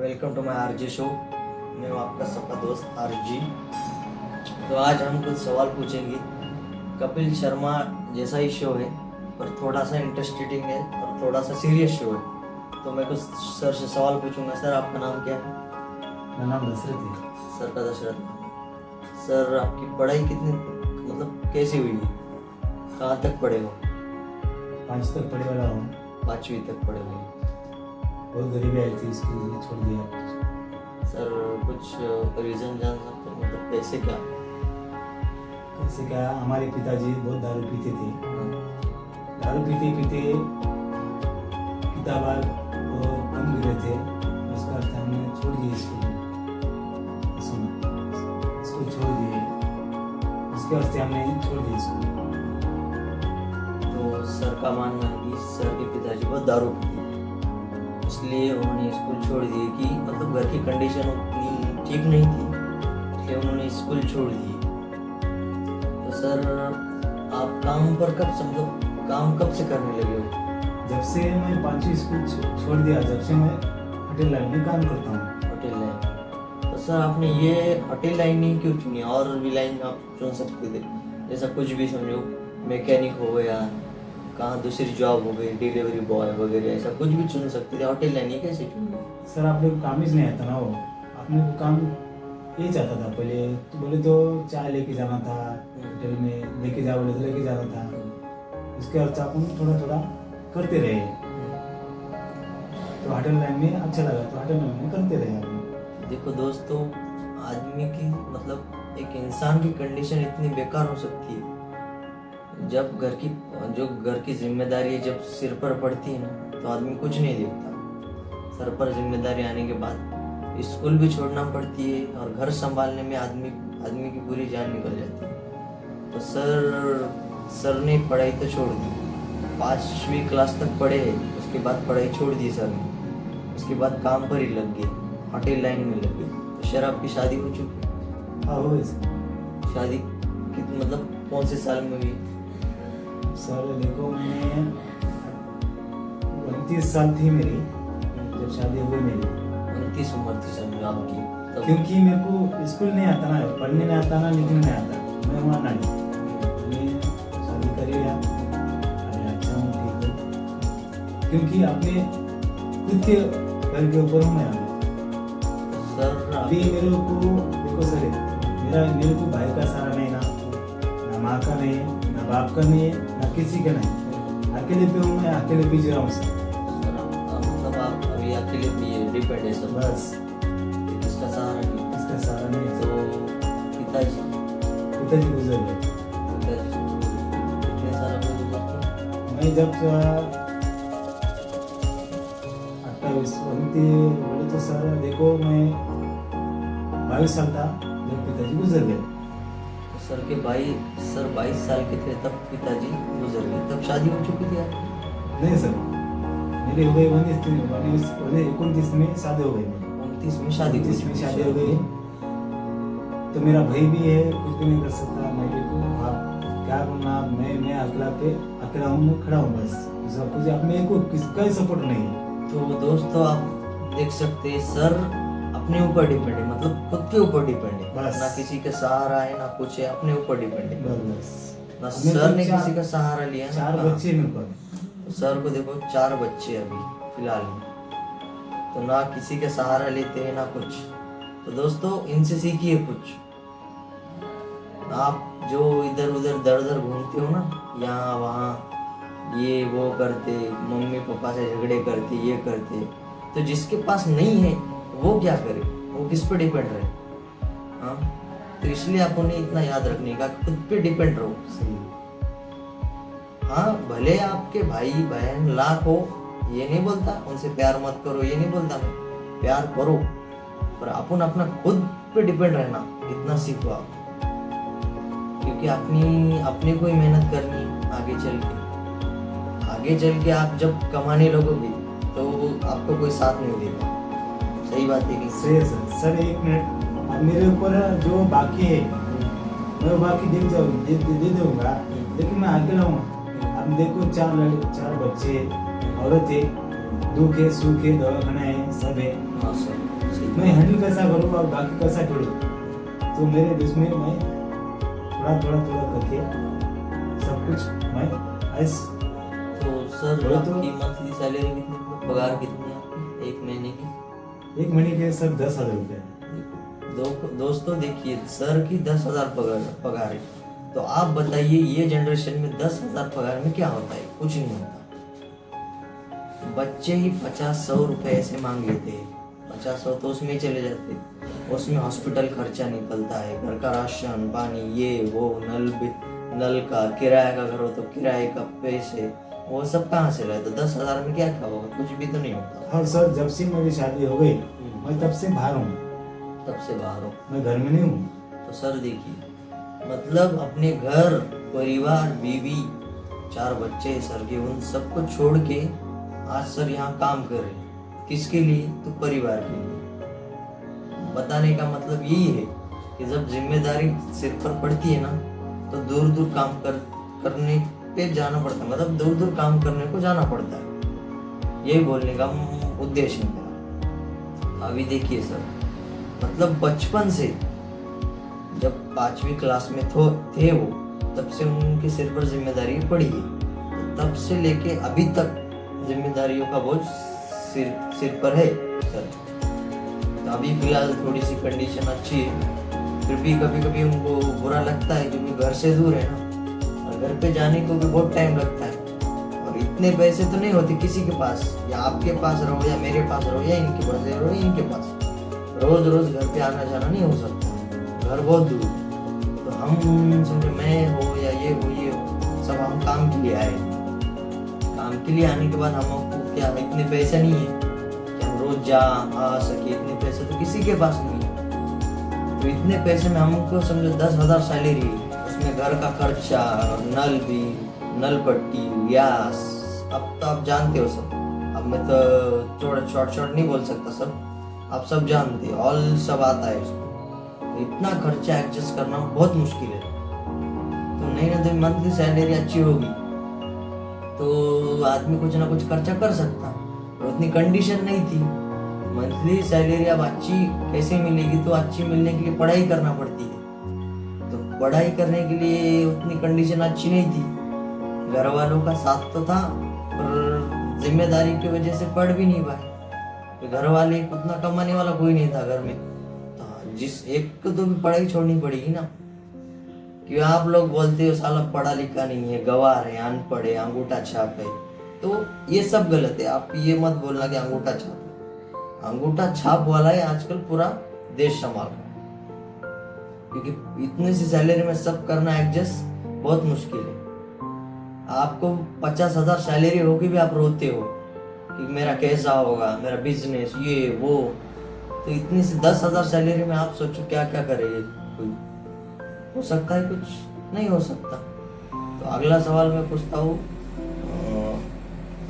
Welcome to my RG show. मैं हूँ आपका सबका दोस्त आरजी। तो आज हम कुछ सवाल पूछेंगे। कपिल शर्मा जैसा ही शो है, पर थोड़ा सा इंटरेस्टिंग है और थोड़ा सा सीरियस शो है। तो मैं कुछ सर से सवाल पूछूंगा। सर, आपका नाम क्या है? मेरा नाम दशरथ है। सर का दशरथ। सर, आपकी पढ़ाई कितनी कैसी हुई है? कहाँ तक पढ़े हो? 5 तक पढ़े वाला हूँ। 5वीं तक पढ़े हुए। बहुत गरीबी आई थी, स्कूल छोड़ दिया। सर, कुछ रीज़न जान सकते हैं? कैसे क्या? कैसे क्या, हमारे पिताजी बहुत दारू पीते थे। दारू पीते पीते किताब वो कम गिरे थे। उसका अर्थ हमने छोड़ दिए स्कूल छोड़ दिए। उसके वास्ते हमने छोड़ दिए स्कूल। तो सर का मानना है कि सर के पिताजी बहुत दारू पीते, इसलिए उन्होंने स्कूल छोड़ दिए कि घर की कंडीशन उतनी ठीक नहीं थी, इसलिए उन्होंने स्कूल छोड़ दिए। तो सर, आप काम पर काम कब से करने लगे हो? जब से मैं 5वीं स्कूल छोड़ दिया, जब से मैं होटल लाइन में काम करता हूँ। Hotel line. तो सर, आपने ये होटल लाइन ही क्यों चुनी? और भी लाइन आप चुन सकते थे, जैसा कुछ भी समझो, मैकेनिक हो गया, कहाँ दूसरी जॉब हो गई, डिलीवरी बॉय वगैरह, ऐसा कुछ भी चुन सकते थे। होटल लाइन ही कैसे चुनी? सर, आप लोग काम ही नहीं आता ना। वो आपने को काम ये चाहता था पहले तो, बोले तो चाय लेके जाना था होटल में, लेके जाओ बोले तो लेके जाना था। उसके अर्थ अपन थोड़ा थोड़ा करते रहे। तो होटल लाइन में अच्छा लगा तो होटल लाइन में करते रहे अपन। देखो दोस्तों, आदमी की एक इंसान की कंडीशन इतनी बेकार हो सकती है, जब घर की जिम्मेदारी जब सिर पर पड़ती है ना, तो आदमी कुछ नहीं देखता। सर पर जिम्मेदारी आने के बाद स्कूल भी छोड़ना पड़ती है और घर संभालने में आदमी की पूरी जान निकल जाती है। तो सर ने पढ़ाई तो छोड़ दी, 5वीं क्लास तक पढ़े, उसके बाद पढ़ाई छोड़ दी सर ने। उसके बाद काम पर ही लग गए, होटल लाइन में लग गए। तो सर, आपकी शादी हो चुकी? हाँ, हो गई। शादी कौन से साल में हुई? सर देखो, मैं 29 साल थी मेरी जब शादी हुई मेरी। 29 उम्र थी समझो आपकी तब। क्योंकि मेरे को स्कूल नहीं आता ना, पढ़ने नहीं आता ना, लिखने नहीं आता। मैं वहाँ नहीं शादी कर लिया। अरे अच्छा हूँ, ठीक है। क्योंकि अपने खुद के घर के ऊपर हूँ मैं। सर, अभी मेरे को देखो सर, मेरे को भाई का सहारा नहीं ना माँ का नहीं, ना बाप का नहीं, ना किसी का नहीं। अकेले पे हूँ मैं, अकेले पे जी रहा हूँ सर। आप अभी अकेले भी डिपेंड है सर। बस इसका सहारा नहीं। इसका सहारा नहीं। तो पिताजी गुजर गए। कितने साल हो गए? मैं जब 28 बोले तो सर देखो, मैं 22 साल था जब पिताजी गुजर गए। सर 22 साल के थे तब पिताजी गुजर गए। तब शादी हो चुकी थी आप? नहीं सर, मेरी हो गई 29 में शादी हो गई। 29 में शादी हो गई। तो मेरा भाई भी है, कुछ भी नहीं कर सकता। मैं भी आप क्या करना, मैं अकेला हूँ, मैं खड़ा हूँ बस। सब कुछ आप, मेरे को किसका ही सपोर्ट नहीं है। तो दोस्तों, आप देख सकते हैं, सर अपने ऊपर डिपेंड है, खुद के ऊपर डिपेंड है। बस। ना किसी का सहारा है ना कुछ है, अपने ऊपर डिपेंड है। बस ना सर ने किसी का सहारा लिया। 4 बच्चे मेरे को। सर को देखो, 4 बच्चे अभी फिलहाल में, तो ना किसी का सहारा लेते हैं ना कुछ। तो दोस्तों, इनसे सीखिए कुछ। आप जो इधर उधर दर दर घूमते हो ना, यहाँ वहाँ, ये वो करते, मम्मी पापा से झगड़े करते, ये करते, तो जिसके पास नहीं है वो क्या करे? वो किस पे डिपेंड रहे? हाँ, तो इसलिए आपको नहीं इतना याद रखने का, खुद पे डिपेंड रहो। हाँ, भले आपके भाई बहन लाख हो, ये नहीं बोलता उनसे प्यार मत करो, ये नहीं बोलता मैं, प्यार करो, पर अपन अपना खुद पे डिपेंड रहना इतना सीखो आप। क्योंकि अपने को ही मेहनत करनी आगे चल के आप जब कमाने लगोगे तो आपको कोई साथ नहीं देगा। सही बात है कि? सही है सर। 1 मिनट, मेरे ऊपर जो बाकी है मैं बाकी दे दूंगा, लेकिन मैं अकेला हूँ। अब देखो 4 बच्चे, औरत है, दुख है सुख है दवाखाना है सब है। हाँ सर सही। मैं हैंडल कैसा करूँ और बाकी कैसा करूँ, तो मेरे इसमें मैं थोड़ा थोड़ा थोड़ा करके सब कुछ मैं ऐस तो सर वो तो- आपकी मंथली सैलरी कितनी, पगार कितनी है आपकी एक महीने की? 1 महीने के सर 10,000 रुपये। दोस्तों देखिए, सर की 10,000 पगार है। तो आप बताइए ये जनरेशन में 10,000 पगार में क्या होता है? कुछ नहीं होता। बच्चे ही 50-100 रुपए ऐसे मांग लेते हैं, 50-100 तो उसमें ही चले जाते हैं। उसमें हॉस्पिटल खर्चा निकलता है, घर का राशन पानी ये वो, नल का किराया का घर हो तो किराए का पैसे, वो सब कहाँ से लाए? तो 10,000 में क्या क्या होगा? कुछ भी तो नहीं होता। और सर जब से मेरी शादी हो गई मैं तब से बाहर हूँ, तब से बाहर हो। मैं घर में नहीं हूँ। तो सर देखिए, मतलब अपने घर परिवार बीवी 4 बच्चे सर के, उन सबको छोड़ के आज सर यहाँ काम कर रहे हैं। किसके लिए? तो परिवार के लिए। बताने का मतलब यही है कि जब जिम्मेदारी सिर पर पड़ती है ना, तो दूर दूर काम करने पे जाना पड़ता है, मतलब दूर दूर काम करने को जाना पड़ता है। यही बोलने का उद्देश्य है मेरा। अभी देखिए सर, मतलब बचपन से जब 5वीं क्लास में थे वो, तब से उनके सिर पर जिम्मेदारी पड़ी है। तो तब से लेके अभी तक जिम्मेदारियों का बोझ सिर पर है सर। तो अभी फिलहाल थोड़ी सी कंडीशन अच्छी है, फिर भी कभी कभी उनको बुरा लगता है क्योंकि घर से दूर है ना, और घर पे जाने को भी बहुत टाइम लगता है। और इतने पैसे तो नहीं होते किसी के पास, या आपके पास रहो या मेरे पास रहो या इनके पास रहो या इनके पास, रोज रोज घर पे आना जाना नहीं हो सकता, घर बहुत दूर। तो हम समझो, मैं हो या ये हो सब हम काम के लिए आए। काम के लिए आने के बाद हमको क्या इतने पैसे नहीं है कि हम रोज जा आ सके, इतने पैसे तो किसी के पास नहीं है। तो इतने पैसे में हमको समझो 10,000 सैलरी, उसमें घर का खर्चा, नल भी, नल पट्टी, गैस, अब तो आप जानते हो सब। अब मैं तो शॉर्ट नहीं बोल सकता सब, आप सब जानते हो, ऑल सब आता है उसको। तो इतना खर्चा एडजस्ट करना बहुत मुश्किल है। तो नहीं ना, तो मंथली सैलरी अच्छी होगी तो आदमी कुछ ना कुछ खर्चा कर सकता, और उतनी कंडीशन नहीं थी। मंथली सैलरी अब अच्छी कैसे मिलेगी? तो अच्छी मिलने के लिए पढ़ाई करना पड़ती है। तो पढ़ाई करने के लिए उतनी कंडीशन अच्छी नहीं थी, घर वालों का साथ तो था पर जिम्मेदारी की वजह से पढ़ भी नहीं पाए। तो घर वाले उतना कमाने वाला कोई नहीं था घर में, तो जिस एक को तो भी पढ़ाई छोड़नी पड़ेगी ना। कि आप लोग बोलते हो साला पढ़ा लिखा नहीं है, गवार है, अनपढ़ है, अंगूठा छाप है, तो ये सब गलत है। आप ये मत बोलना कि अंगूठा छाप है। अंगूठा छाप वाला है आजकल पूरा देश संभाल रहा है, क्योंकि इतने सी सैलरी में सब करना एडजस्ट बहुत मुश्किल है। आपको 50,000 सैलरी होगी भी आप रोते हो कि मेरा कैसा होगा, मेरा बिजनेस ये वो। तो इतनी सी 10,000 सैलरी में आप सोचो क्या क्या करेंगे? कोई हो सकता है? कुछ नहीं हो सकता। तो अगला सवाल मैं पूछता हूँ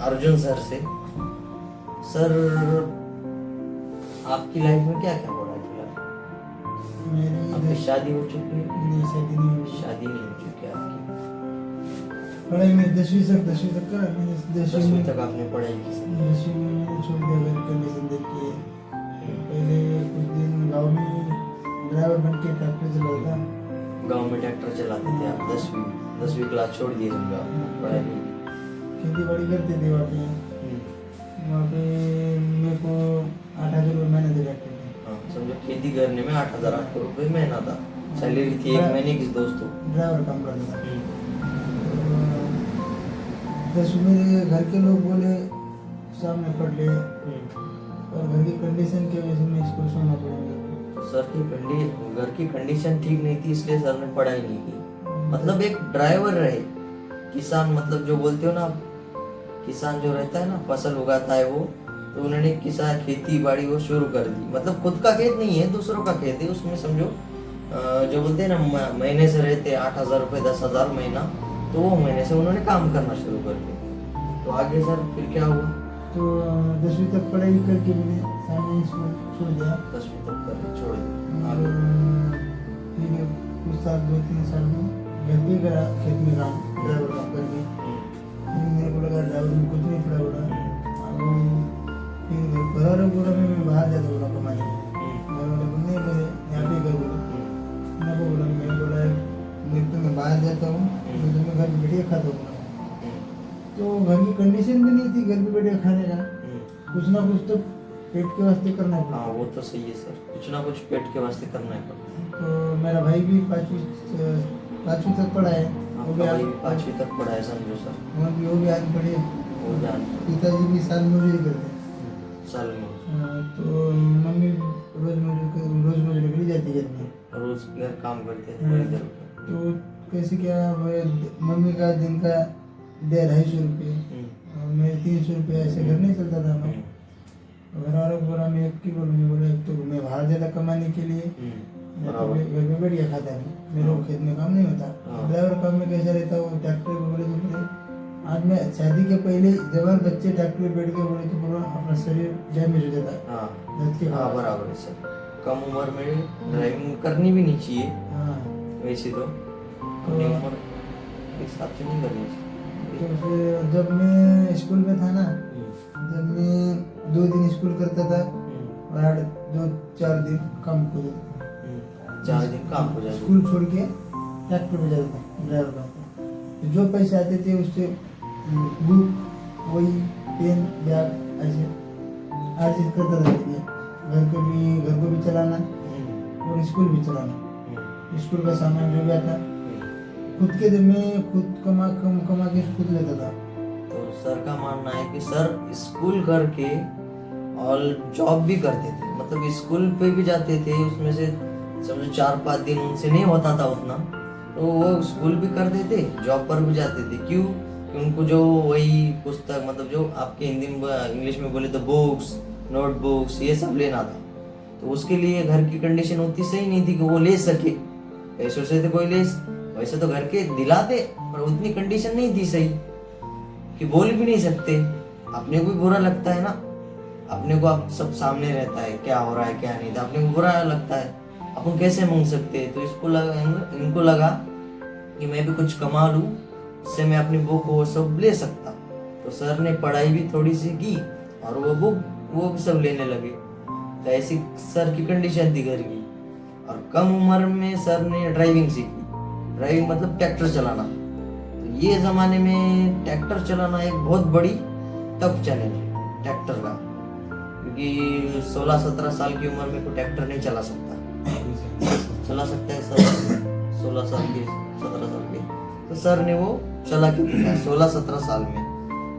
अर्जुन सर से। सर आपकी लाइफ में क्या क्या हो रहा है फिलहाल? आपकी शादी हो चुकी है? शादी नहीं हुई। शादी नहीं हो चुकी है आपकी। पढ़ाई में 10वीं तक करा, 10वीं तक आपने पढ़ाई की सर? 10वीं में छोड़ दिया, घर कंडीशन देख के। पहले कुछ दिन गाँव में ड्राइवर बन के ट्रैक्टर चलाता। गांव में ट्रैक्टर चलाते थे आप? 10वीं क्लास छोड़ दिए होंगे आप पढ़ाई में? खेती बाड़ी करते थे वहाँ पे मेरे को 8,000 रुपये महीने दे रखे थे। हाँ, समझो खेती करने में 8,000 रुपये महीना था, सैलरी थी एक महीने की दोस्तों। ड्राइवर काम करता था। तो मेरे घर के लोग बोले सामने पढ़ ले, और घर की कंडीशन की वजह से मैं इसको छोड़ना पड़ेगा। सर की घर की कंडीशन ठीक नहीं थी, इसलिए सर ने पढ़ाई नहीं की। मतलब एक ड्राइवर रहे, किसान, मतलब जो बोलते हो ना आप, किसान जो रहता है ना, फसल उगाता है वो, तो उन्होंने किसान खेती बाड़ी वो शुरू कर दी। मतलब खुद का खेत नहीं है, दूसरों का खेत है। उसमें समझो जो बोलते हैं ना महीने से रहते 8,000 रुपये 10,000 महीना, तो वो महीने से उन्होंने काम करना शुरू कर दिया। तो आगे सर फिर क्या हुआ? तो 10वीं तक पढ़ाई करके मैंने साइंस स्कूल छोड़ दिया। 10वीं तक कर छोड़ दिया। और फिर कुछ साल 2-3 साल में घर भी करा, खेत में काम, ड्राइवर काम करके। मेरे को लगा ड्राइवर में कुछ नहीं पड़ा, फिर घर वालों को बोला मैं बाहर जाता बोला कमाने, घर वाले बोले नहीं मेरे यहाँ पे घर बोले, मैं को बोला मैं बोला मैं बाहर जाता हूँ, मैं घर पे बैठे खाता हूँ। तो घर की कंडीशन भी नहीं थी घर पे बैठे खाने का, कुछ ना कुछ तो पेट के वास्ते करना पड़ा। हाँ वो तो सही है सर, कुछ ना कुछ पेट के वास्ते करना है पड़ता। तो मेरा भाई भी पाँचवीं तक पढ़ा है, वो भी आपका भाई भी 5वीं तक पढ़ा है समझो सर। वो भी आगे पढ़े, वो जान पिताजी भी साल मजदूरी करते हैं। साल में तो मम्मी रोज मजदूरी के लिए जाती है घर में, रोज घर काम करते हाँ। हैं इधर। तो कैसे क्या मम्मी का दिन का 250 रुपये और मेरे 300 रुपये, ऐसे घर नहीं चलता था हमारा। घर वालों को बोला मैं एक की बोलूँ, बोले तो मैं बाहर जाता कमाने के लिए, मैं तो घर में बैठ गया खाता है, मेरे को खेत में काम नहीं होता। ड्राइवर काम में कैसा रहता वो ट्रैक्टर पे बोले तो बोले आज मैं शादी के पहले जवान बच्चे ट्रैक्टर पे बैठ के बोले तो बोला अपना शरीर डैमेज हो जाता है। हाँ बराबर है सर, कम उम्र में ड्राइविंग करनी भी नहीं चाहिए। हाँ वैसे तो अपनी उम्र के हिसाब से नहीं करनी चाहिए। तो फिर जब मैं स्कूल में था ना, जब मैं 2 दिन स्कूल करता था और 2-4 दिन काम को 4 दिन काम हो जाए। स्कूल छोड़ के ट्रैक्टर पे जाता था ड्राइवर का, जो पैसे आते थे उससे बुक वही पेन बैग ऐसे हर चीज करता था। घर को भी चलाना और स्कूल भी चलाना, स्कूल का सामान जो भी आता खुद के दिन में खुद कमा के खुद लेता था। तो सर का मानना है कि सर स्कूल करके और जॉब भी करते थे, मतलब स्कूल पे भी जाते थे, उसमें से समझो 4-5 दिन उनसे नहीं होता था उतना, तो वो स्कूल भी करते थे, जॉब पर भी जाते थे। क्यों? कि उनको जो वही पुस्तक, मतलब जो आपके हिंदी में इंग्लिश में बोले तो बुक्स, नोटबुक्स, ये सब लेना था। तो उसके लिए घर की कंडीशन उतनी सही नहीं थी कि वो ले सके, पैसों से तो कोई ले, वैसे तो घर के दिलाते पर उतनी कंडीशन नहीं थी सही कि बोल भी नहीं सकते। अपने को भी बुरा लगता है ना, अपने को आप सब सामने रहता है क्या हो रहा है क्या नहीं था, अपने को बुरा लगता है, अपन कैसे मांग सकते हैं। तो इनको लगा कि मैं भी कुछ कमा लूं, उससे मैं अपनी बुक वो सब ले सकता। तो सर ने पढ़ाई भी थोड़ी सी की और वो बुक वो भी सब लेने लगे। तो ऐसी सर की कंडीशन थी घर की। और कम उम्र में सर ने ड्राइविंग सीखी, ड्राइविंग मतलब ट्रैक्टर चलाना। तो ये ज़माने में ट्रैक्टर चलाना एक बहुत बड़ी टफ चैलेंज है ट्रैक्टर का, क्योंकि 16-17 साल की उम्र में कोई ट्रैक्टर नहीं चला सकता। चला सकता है सर 16 साल के 17 साल के, तो सर ने वो चला के दिखाया 16-17 साल में।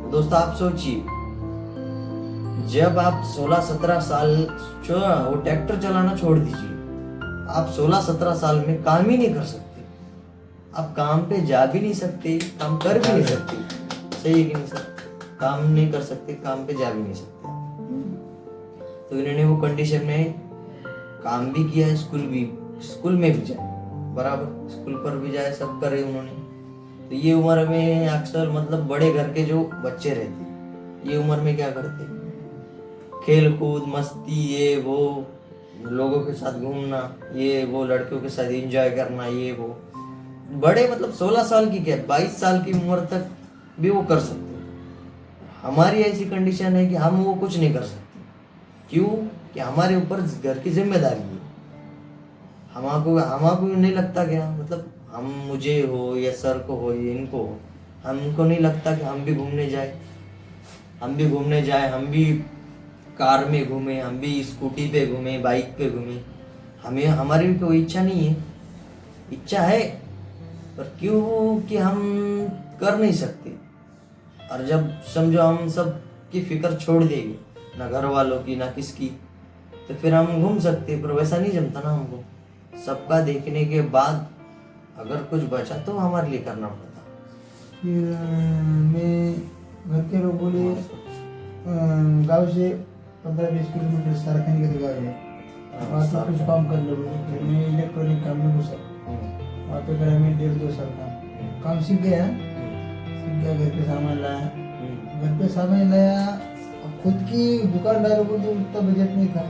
तो दोस्तों आप सोचिए, जब आप 16-17 साल वो ट्रैक्टर चलाना छोड़ दीजिए, आप 16-17 साल में काम ही नहीं कर सकते, आप काम पे जा भी नहीं सकते, काम कर भी नहीं सकते। सही है कि नहीं सर? काम नहीं कर सकते, काम पे जा भी नहीं सकते। तो इन्होंने वो कंडीशन में काम भी किया, स्कूल में भी जाए, बराबर स्कूल पर भी जाए, सब करे उन्होंने। तो ये उम्र में अक्सर मतलब बड़े घर के जो बच्चे रहते, ये उम्र में क्या करते, खेल कूद मस्ती, ये वो, लोगों के साथ घूमना, ये वो, लड़कियों के साथ एंजॉय करना, ये वो। बड़े मतलब 16 साल की क्या 22 साल की उम्र तक भी वो कर सकते। हमारी ऐसी कंडीशन है कि हम वो कुछ नहीं कर सकते। क्यों? कि हमारे ऊपर घर की जिम्मेदारी है। हमको नहीं लगता क्या, मतलब हम मुझे हो या सर को हो या इनको हो, हमको नहीं लगता कि हम भी घूमने जाए, हम भी कार में घूमे, हम भी स्कूटी पे घूमे, बाइक पे घूमे। हमें हमारी भी कोई इच्छा नहीं है, इच्छा है पर क्यों कि हम कर नहीं सकते। और जब समझो हम सब की फिक्र छोड़ देंगे, ना घर वालों की ना किसकी, तो फिर हम घूम सकते, पर वैसा नहीं जमता ना हमको। सबका देखने के बाद अगर कुछ बचा तो हमारे लिए करना पड़ता। फिर मैं घर के लोग बोले गांव से 15-20 किलोमीटर सारखनी का गाँव है, वहाँ पे कुछ काम कर लो। मैं इलेक्ट्रॉनिक काम में घुसा, वहाँ पे करा मैं 1.5-2 साल काम सीख गया। घर पे सामान लाया, खुद की दुकानदारों को तो उतना बजट नहीं था,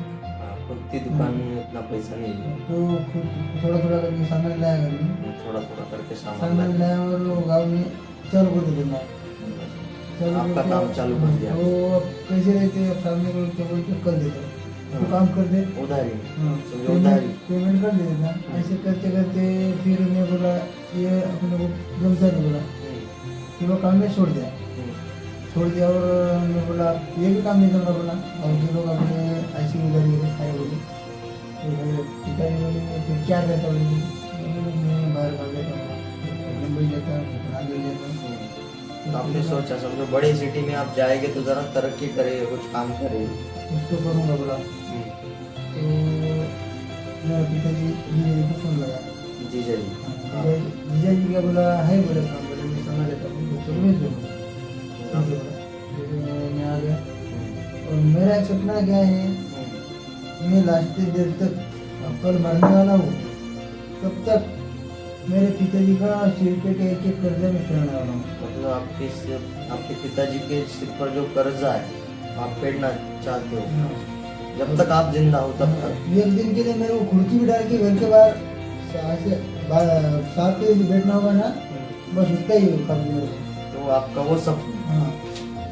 खुद की दुकान में उतना पैसा नहीं है, तो खुद थोड़ा करके सामान लाया, घर में थोड़ा करके सामान लाया और गाँव में 4 रुपये दे देना, आपका काम चालू कर दिया। वो अब कैसे रहते हैं, अब सामने को क्या बोलते कर देते तो काम कर दे, उधारी हाँ, समझो उधारी। पेमेंट कर देता। ऐसे करते करते फिर मैं बोला ये अपने को जमता नहीं, बोला फिर वो काम में छोड़ दिया और मैं बोला ये भी काम नहीं करना, बोला और जो लोग अपने ऐसी उधारी खाए बोले। फिर पिताजी बोले फिर क्या करता, बोले मैं बाहर कर लेता हूँ, मुंबई जाता हूँ, आगे जाता हूँ। तो आपने सोचा समझो बड़ी सिटी में आप जाएंगे तो जरा तरक्की करे, कुछ काम करे। कुछ तो करूँगा, बोला। तो मेरा पिताजी जीजा जी को फोन लगा, जीजा जी। जीजा जी क्या बोला है, बोले काम, बोले मैं समझ लेता हूँ, बच्चों को भेज दूँगा। मैं आ गया और मेरा एक सपना क्या है, मैं लास्ट देर तक कल मरने वाला हूँ तब तक मेरे पिताजी का सिर पे के एक कर्जा में फेरने वाला हूँ। मतलब आपके पिताजी के सिर पर जो कर्जा है आप फेरना चाहते हो, जब तक आप जिंदा हो तब तक। एक दिन के लिए मेरे को खुर्ची भी डाल के घर के बाहर 7 बजे बैठना होगा ना, बस उतना ही काम मेरे को। तो आपका वो सब हाँ,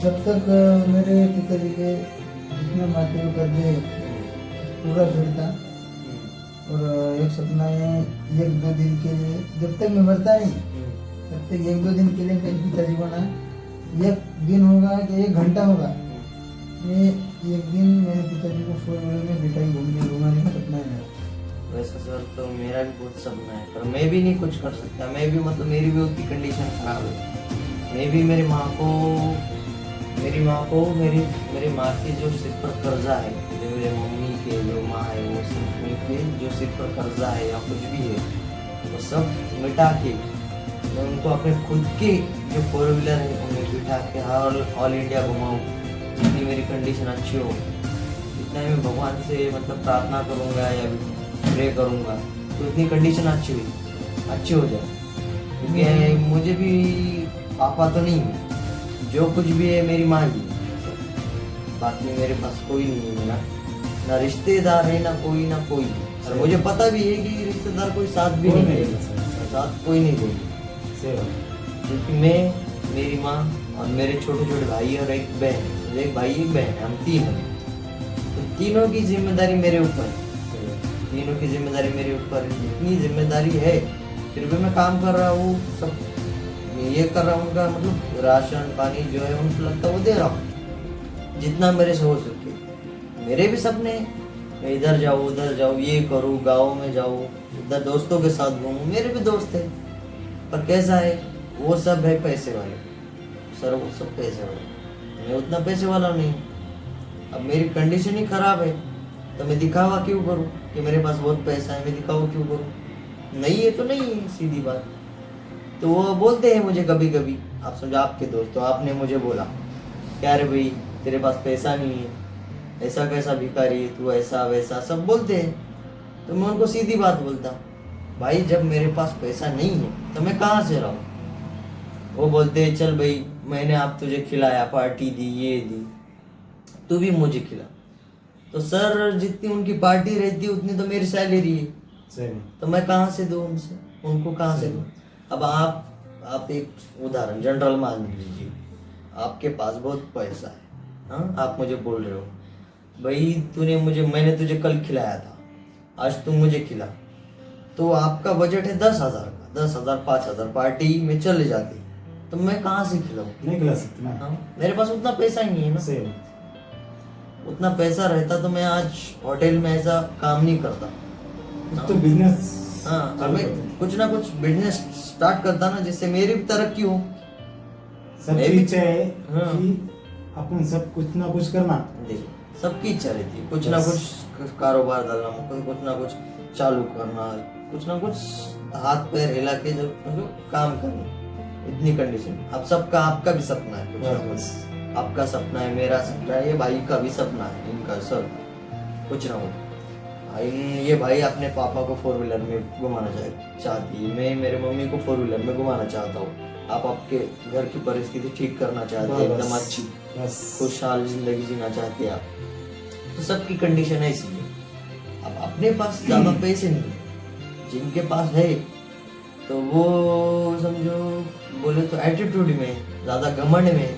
जब तक मेरे पिताजी के जितने माथे को कर्जे पूरा फिरता। और एक सपना है 1-2 दिन के लिए, जब तक मैं मरता नहीं तब तक 1-2 दिन के लिए मेरे पिताजी को ना, एक दिन होगा कि 1 घंटा होगा, मैं एक दिन मेरे पिताजी को 4 व्हीलर में बिठाई घुमाने का सपना है मेरा। वैसे सर तो मेरा भी बहुत सपना है, पर मैं भी नहीं कुछ कर सकता। मैं भी मतलब मेरी भी उतनी कंडीशन खराब है। मैं भी मेरी माँ को मेरी माँ की जो सिर पर कर्जा है, जो मेरे मम्मी के जो माँ है वो सब के जो सिर पर कर्जा है या कुछ भी है वो सब मिटा के मैं उनको अपने खुद के जो 4 व्हीलर है उन्हें बिठा के ऑल इंडिया घुमाऊँ। जितनी मेरी कंडीशन अच्छी हो इतना मैं भगवान से मतलब प्रार्थना करूँगा या प्रे करूँगा तो इतनी कंडीशन अच्छी हो जाए। क्योंकि मुझे भी पापा तो नहीं है, जो कुछ भी है मेरी माँ ही है। बाकी मेरे पास कोई नहीं है, मेरा ना रिश्तेदार है ना कोई। और मुझे पता भी है कि रिश्तेदार कोई साथ भी नहीं देगा, साथ कोई नहीं देगा। क्योंकि मैं, मेरी माँ और मेरे छोटे भाई और एक बहन, एक भाई एक बहन है, हम 3 हैं। तो तीनों की जिम्मेदारी मेरे ऊपर है। तीनों की जिम्मेदारी मेरे ऊपर है। इतनी जिम्मेदारी है फिर भी मैं काम कर रहा हूँ, सब ये कर रहा हूँ। उनका मतलब राशन पानी जो है उनको लगता है वो दे रहा हूँ जितना मेरे से हो सके। मेरे भी सपने हैं, मैं इधर जाऊँ उधर जाऊँ, ये करूँ, गाँव में जाऊँ, उधर दोस्तों के साथ घूमूँ। मेरे भी दोस्त हैं, पर कैसा है वो सब है पैसे वाले सर, वो सब पैसे वाले। मैं उतना पैसे वाला नहीं। अब मेरी कंडीशन ही खराब है तो मैं दिखावा क्यों करूँ कि मेरे पास बहुत पैसा है, मैं दिखावा क्यों करूँ? नहीं है तो नहीं है, सीधी बात। तो वो बोलते हैं मुझे कभी कभी, आप समझो आपके दोस्त, तो आपने मुझे बोला क्या रे भाई तेरे पास पैसा नहीं है, ऐसा कैसा भिखारी तू, ऐसा वैसा सब बोलते हैं। तो मैं उनको सीधी बात बोलता, भाई जब मेरे पास पैसा नहीं है तो मैं कहाँ से रहूँ? वो बोलते हैं चल भाई मैंने आप तुझे खिलाया, पार्टी दी, ये दी, तू भी मुझे खिला। तो सर जितनी उनकी पार्टी रहती है उतनी तो मेरी सैलरी है, तो मैं कहाँ से दूँ उनको कहाँ से दूँ? अब आप एक उदाहरण जनरल मान लीजिए, आपके पास बहुत पैसा है, हाँ, आप मुझे बोल रहे हो भाई मैंने तुझे कल खिलाया था, आज तुम मुझे खिला, तो आपका बजट है 10,000 का, 10,000 5,000 पार्टी में चले जाती, तो मैं कहाँ से खिलाऊं? नहीं खिला सकते ना। हाँ, मेरे पास उतना पैसा ही नहीं है ना। सही। उतना पैसा रहता तो मैं आज होटल में ऐसा काम नहीं करता। तो बिजनेस, हाँ, और मैं कुछ ना कुछ बिजनेस स्टार्ट करता ना जिससे मेरी भी तरक्की हो। सबकी इच्छा है हाँ। कि अपन सब कुछ ना कुछ करना। देखो सबकी इच्छा रहती है कुछ ना कुछ कारोबार डालना, कुछ ना कुछ चालू करना, कुछ ना कुछ हाथ पैर हिला के जो काम करना। इतनी कंडीशन अब सबका, आपका भी सपना है कुछ ना कुछ, आपका सपना है, मेरा सपना है, ये भाई का भी सपना है, इनका सब कुछ ना कुछ। ये भाई अपने पापा को 4 व्हीलर में घुमाना चाहती है, मैं मेरे मम्मी को 4 व्हीलर में घुमाना चाहता हूँ। आप आपके घर की परिस्थिति ठीक करना चाहते हैं, एकदम अच्छी खुशहाल जिंदगी जीना चाहते हैं आप, तो सबकी कंडीशन है इसलिए। अब अपने पास ज्यादा पैसे नहीं है, जिनके पास है तो वो समझो बोले तो एटीट्यूड में, ज्यादा घमंड में,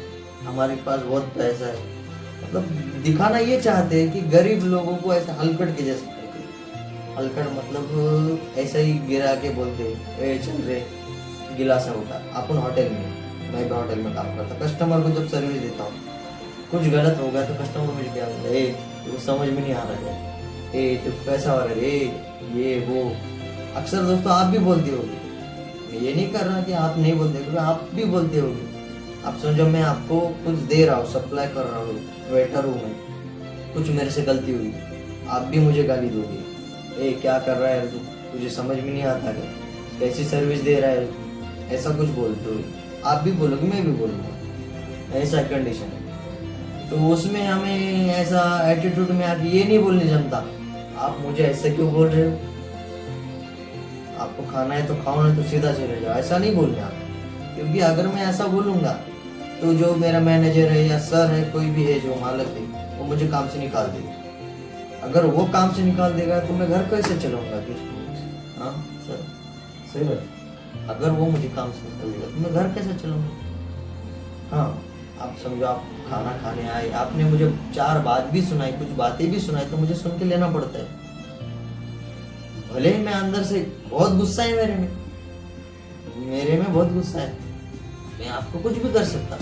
हमारे पास बहुत पैसा है, मतलब दिखाना ये चाहते हैं कि गरीब लोगों को ऐसे हलकट के जैसे करते। हलकट मतलब ऐसा ही गिरा के बोलते ए चल रे गिलास है होता। अपन होटल में, मैं भी होटल में काम करता, कस्टमर को जब सर्विस देता हूँ कुछ गलत हो गया तो कस्टमर मुझे क्या बोलता है, ए तो समझ में नहीं आ रहा है, ए तो पैसा हो रहा है, ये वो। अक्सर दोस्तों आप भी बोलते होगे, मैं ये नहीं कर रहा कि आप नहीं बोलते, क्योंकि आप भी बोलते होगे। आप समझो मैं आपको कुछ दे रहा हूँ, सप्लाई कर रहा हूँ, वेटर हूँ मैं, कुछ मेरे से गलती हुई, आप भी मुझे गाली दोगे, ए क्या कर रहा है तू, तुझे समझ में नहीं आता क्या, कैसी सर्विस दे रहा है, ऐसा कुछ बोलते हो। आप भी बोलोगे, मैं भी बोलूँगा, ऐसा कंडीशन है। तो उसमें हमें ऐसा एटीट्यूड में आके ये नहीं बोलने जमता, आप मुझे ऐसे क्यों बोल रहे हो, आपको खाना है तो खाओ, नहीं तो सीधा चले जाओ, ऐसा नहीं बोलने आता। क्योंकि अगर मैं ऐसा बोलूँगा तो जो मेरा मैनेजर है या सर है, कोई भी है जो मालिक है, वो मुझे काम से निकाल देगा। अगर वो काम से निकाल देगा तो मैं घर कैसे चलाऊंगा फिर? हाँ सर, सही बात। अगर वो मुझे काम से निकाल देगा तो मैं घर कैसे चलाऊंगा? हाँ, आप समझो आप खाना खाने आए, आपने मुझे 4 बात भी सुनाई, कुछ बातें भी सुनाई, तो मुझे सुन के लेना पड़ता है। भले ही मैं अंदर से बहुत गुस्सा है, मेरे में बहुत गुस्सा है, मैं आपको कुछ भी कर सकता,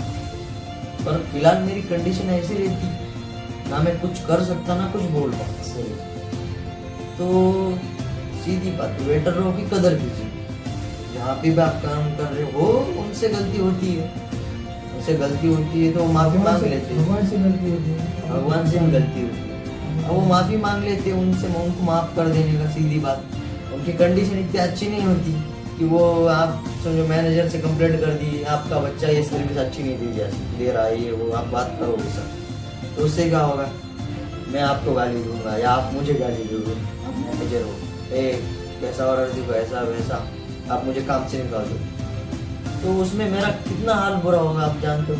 पर फिलहाल मेरी कंडीशन ऐसी रहती, ना मैं कुछ कर सकता ना कुछ बोल पाता। तो सीधी बात, वेटरों की कदर कीजिए, जहाँ पे भी आप काम कर रहे हो उनसे गलती होती है, उनसे गलती होती है तो वो माफी मांग लेते हैं, भगवान से गलती होती है, भगवान से भी गलती होती है, अब वो माफी मांग लेते हैं उनसे, उनको माफ कर देने का, सीधी बात। उनकी कंडीशन इतनी अच्छी नहीं होती कि वो आप समझो मैनेजर से कंप्लेंट कर दी, आपका बच्चा ये सर्विस अच्छी नहीं दे रहा है, ये वो, आप बात करोगे सर, तो उससे क्या होगा, मैं आपको गाली दूंगा या आप मुझे गाली दोगे, आप मैनेजर हो, ए कैसा ऑर्डर देखो, ऐसा वैसा, आप मुझे काम से निकाल दो, तो उसमें मेरा कितना हाल बुरा होगा आप जानते हो,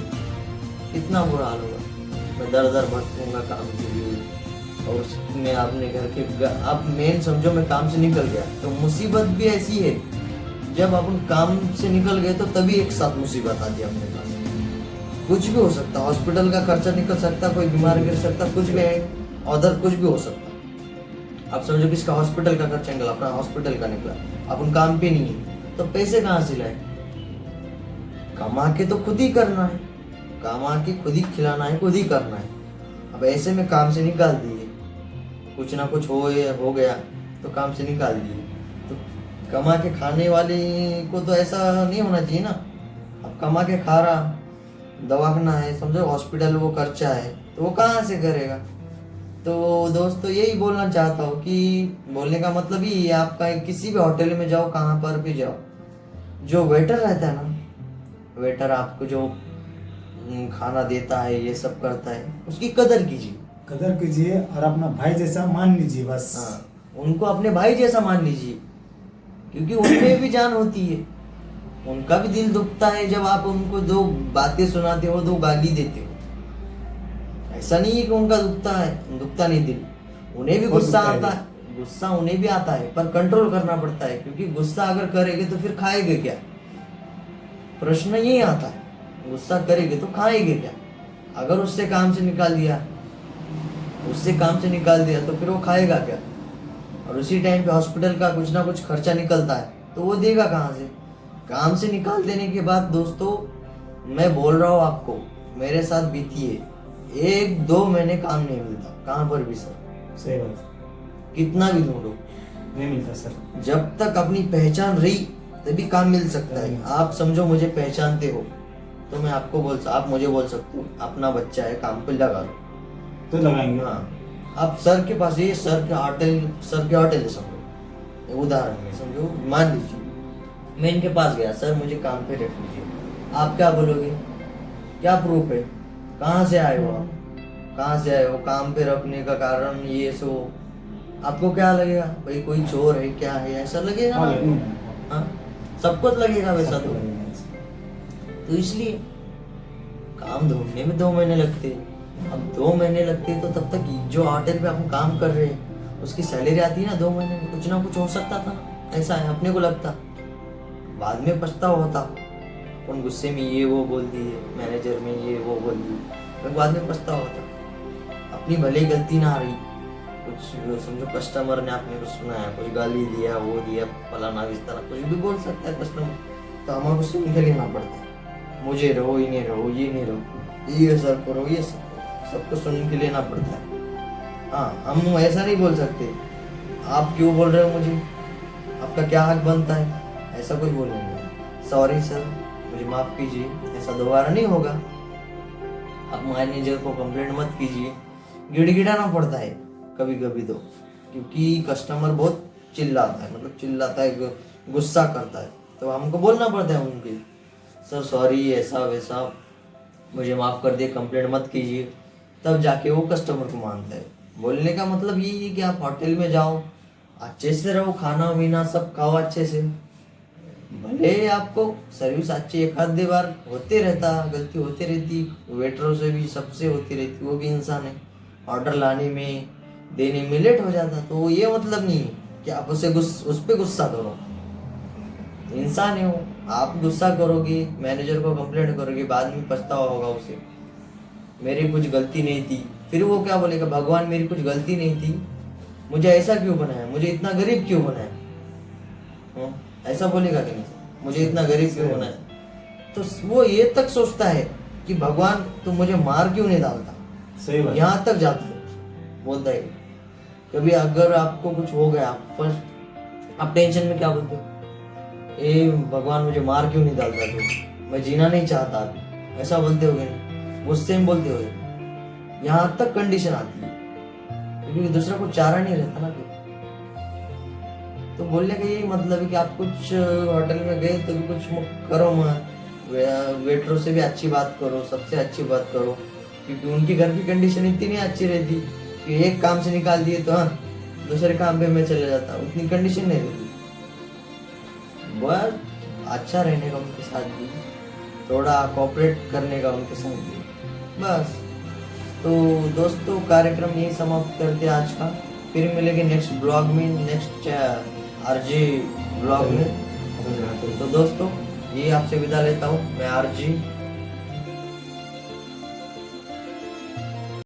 कितना बुरा हाल होगा। मैं दर दर भटकूंगा काम के लिए, और उसमें आपने घर के आप मेन समझो मैं काम से निकल गया तो मुसीबत भी ऐसी है, जब अपन काम से निकल गए तो तभी एक साथ मुसीबत आती है अपने पास। कुछ भी हो सकता, हॉस्पिटल का खर्चा निकल सकता, कोई बीमार गिर सकता, कुछ भी अदर कुछ भी हो सकता। आप समझो किसका हॉस्पिटल का खर्चा निकला, अपना हॉस्पिटल का निकला, अपन काम पे नहीं है तो पैसे कहाँ से लाए? कमा के तो खुद ही करना है, कमा के खुद ही खिलाना है, खुद ही करना है। अब ऐसे में काम से निकाल दिए, कुछ ना कुछ हो गया तो काम से निकाल दिए, तो कमा के खाने वाले को तो ऐसा नहीं होना चाहिए ना। अब कमा के खा रहा, दवाखाना है समझो, हॉस्पिटल वो खर्चा है, तो वो कहाँ से करेगा? तो दोस्तों यही बोलना चाहता हूँ कि बोलने का मतलब ही है, आपका किसी भी होटल में जाओ, कहाँ पर भी जाओ, जो वेटर रहता है ना, वेटर आपको जो खाना देता है, ये सब करता है, उसकी कदर कीजिए, कदर कीजिए और अपना भाई जैसा मान लीजिए बस। हाँ, उनको अपने भाई जैसा मान लीजिए, क्योंकि उनमें भी जान होती है, उनका भी दिल दुखता है जब आप उनको 2 बातें सुनाते हो, 2 गाली देते हो। ऐसा नहीं है कि उनका दुखता नहीं दिल, उन्हें भी गुस्सा आता है, गुस्सा उन्हें भी आता है, पर कंट्रोल करना पड़ता है, क्योंकि गुस्सा अगर करेंगे तो फिर खाएंगे क्या? प्रश्न यही आता है, गुस्सा करेंगे तो खाएंगे क्या? अगर उससे काम से निकाल दिया तो फिर वो खाएगा क्या? और उसी टाइम पे हॉस्पिटल का कुछ ना कुछ खर्चा निकलता है तो वो देगा कहाँ से? काम से निकाल देने के बाद दोस्तों मैं बोल रहा हूँ आपको, मेरे साथ बीती है, 1-2 महीने काम नहीं मिलता कहाँ पर भी सर, सही बात, कितना भी ढूंढो नहीं मिलता सर। जब तक अपनी पहचान रही तभी काम मिल सकता है। आप समझो मुझे पहचानते हो तो मैं आपको आप मुझे बोल सकते हो अपना बच्चा है काम पे लगा लो, तो लगाएंगे। हाँ, आप सर के पास, ये सर के होटल समझो, उदाहरण में समझो, मान लीजिए मैं इनके पास गया, सर मुझे काम पे रख लीजिए, आप क्या बोलोगे? क्या प्रूफ है? कहाँ से आए हो आप? कहाँ से आए हो? काम पे रखने का कारण ये सो, आपको क्या लगेगा भाई कोई चोर है क्या है, ऐसा लगेगा ना? हाँ, सबको लगेगा वैसा तो इसलिए काम ढूंढने में 2 महीने लगते हैं। अब 2 महीने लगते हैं तो तब तक जो होटल पे हम काम कर रहे हैं उसकी सैलरी आती है ना 2 महीने में, कुछ ना कुछ हो सकता था, ऐसा है अपने को लगता, बाद में पछतावा होता, कौन गुस्से में ये वो बोल दिए, मैनेजर में ये वो बोल दिए, मैं बाद में पछतावा होता। अपनी भले ही गलती ना आ रही, कुछ समझो कस्टमर ने आपने कुछ सुनाया, कुछ गाली दिया, वो दिया, फलाना इस तरह कुछ भी बोल सकता है कस्टमर, तो हमें कुछ सुन के लेना पड़ता है। मुझे रहो, ये नहीं रहो, ये नहीं रहो, ये सब करो, ये सबको सुन के लेना पड़ता है। हाँ, हम ऐसा नहीं बोल सकते आप क्यों बोल रहे हो मुझे, आपका क्या हक बनता है, ऐसा कुछ बोलेंगे। सॉरी सर, मुझे माफ़ कीजिए, ऐसा दोबारा नहीं होगा। आप मैनेजर को कंप्लेंट मत कीजिए। गिड़गिड़ाना पड़ता है कभी कभी तो, क्योंकि कस्टमर बहुत चिल्लाता है, मतलब चिल्लाता है, गुस्सा करता है, तो हमको बोलना पड़ता है उनके, सर सॉरी, ऐसा वैसा, मुझे माफ़ कर दिए, कंप्लेंट मत कीजिए। तब जाके वो कस्टमर को मानता है। बोलने का मतलब यही है कि आप होटल में जाओ, अच्छे से रहो, खाना पीना सब खाओ अच्छे से, भले आपको सर्विस अच्छी एक आध बार होते रहता, गलती होती रहती, वेटरों से भी सबसे होती रहती, वो भी इंसान है, ऑर्डर लाने में देने में लेट हो जाता, तो ये मतलब नहीं है कि आप उस पर गुस्सा करो, इंसान है वो, आप गुस्सा करोगे, मैनेजर को कंप्लेंट करोगे, बाद में पछतावा होगा उसे, मेरी कुछ गलती नहीं थी, फिर वो क्या बोलेगा, भगवान मेरी कुछ गलती नहीं थी, मुझे ऐसा क्यों बनाया, मुझे इतना गरीब क्यों बनाया, ऐसा बोलेगा कि नहीं, मुझे इतना गरीब क्यों बनाया। तो वो ये तक सोचता है कि भगवान तो मुझे मार क्यों नहीं डालता, सही बात। यहाँ तक जाता है, बोलता है। कभी अगर आपको कुछ हो गया, फर्स्ट आप टेंशन में क्या बोलते हो, ए भगवान मुझे मार क्यों नहीं डालता, तो मैं जीना नहीं चाहता, ऐसा बोलते हो गए, गुस्से में बोलते हो गए, यहाँ तक कंडीशन आती है, क्योंकि दूसरा को चारा नहीं रहता ना फिर। तो बोलने का यही मतलब है कि आप कुछ होटल में गए तो भी कुछ करो मत, वेटरों से भी अच्छी बात करो, सबसे अच्छी बात करो, क्योंकि उनकी घर की कंडीशन इतनी नहीं अच्छी रहती कि एक काम से निकाल दिए तो हाँ दूसरे काम पे मैं चले जाता, उतनी कंडीशन नहीं रहती। बस अच्छा रहने का उनके साथ भी, थोड़ा कोऑपरेट करने का उनके साथ भी, बस। तो दोस्तों कार्यक्रम यही समाप्त करते हैं आज का, फिर मिलेंगे नेक्स्ट ब्लॉग में, नेक्स्ट आरजे ब्लॉग में। तो दोस्तों ये आपसे विदा लेता हूँ, मैं आरजी